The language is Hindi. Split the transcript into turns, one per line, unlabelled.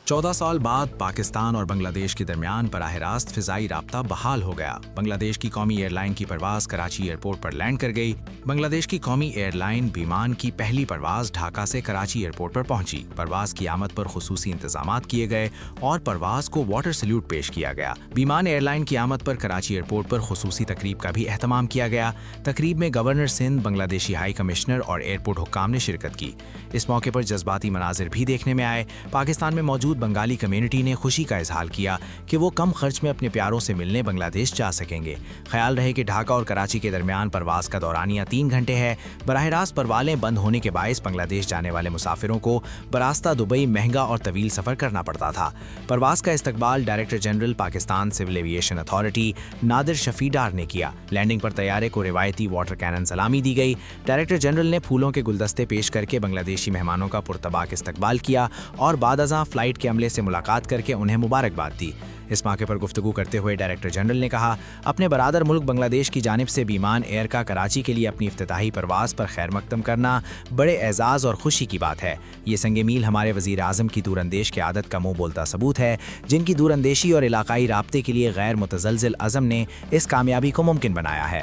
14 साल बाद पाकिस्तान और बांग्लादेश के दरमियान बराह रास्त फिजाई राब्ता बहाल हो गया। बांग्लादेश की कौमी एयरलाइन की परवाज कराची एयरपोर्ट पर लैंड कर गई। बांग्लादेश की कौमी एयरलाइन विमान की पहली परवाज ढाका से कराची एयरपोर्ट पर पहुंची। परवाज की आमद पर खुसूसी इंतजाम किए गए और परवाज को वाटर सल्यूट पेश किया गया। विमान एयरलाइन की आमद पर कराची एयरपोर्ट पर खुसूसी तकरीब का भी एहतमाम किया गया। तकरीब में governor Sindh, Bangladeshi high commissioner और एयरपोर्ट हुक्काम ने शिरकत की। इस मौके पर जज्बाती मनाजिर भी देखने में आए। पाकिस्तान में मौजूद बंगाली कम्युनिटी ने खुशी का इजहार किया कि वो कम खर्च में अपने प्यारों से मिलने बांग्लादेश जा सकेंगे। ख्याल रहे कि ढाका और कराची के दरमियान परवाज का दौरानिया 3 घंटे है। बराह रास्त परवालें बंद होने के बायस बांग्लादेश जाने वाले मुसाफिरों को बरास्ता दुबई महंगा और तवील सफर करना पड़ता था। परवाज का इस्तकबाल director general Pakistan civil aviation authority Nadir Shafi Dar ने किया। लैंडिंग पर तैयारे को रिवायती वाटर कैनन सलामी दी गई। डायरेक्टर जनरल ने फूलों के गुलदस्ते पेश करके बांग्लादेशी मेहमानों का पुरतबाक इस्तकबाल किया और बादअज़ां फ्लाइट के अमले से मुलाकात करके उन्हें मुबारकबाद दी। इस मौके पर गुफ्तगू करते हुए डायरेक्टर जनरल ने कहा, अपने बरादर मुल्क बांग्लादेश की जानिब से विमान एयर का कराची के लिए अपनी इफ्तिताही परवाज पर खैर मकदम करना बड़े एजाज़ और खुशी की बात है। ये संगे मील हमारे वज़ीर आज़म की दूरअंदेश की आदत का मुँह बोलता सबूत है, जिनकी दूरअंदेशी और इलाकाई राब्ते के लिए गैर मुतज़लज़िल अज़म ने इस कामयाबी को मुमकिन बनाया है।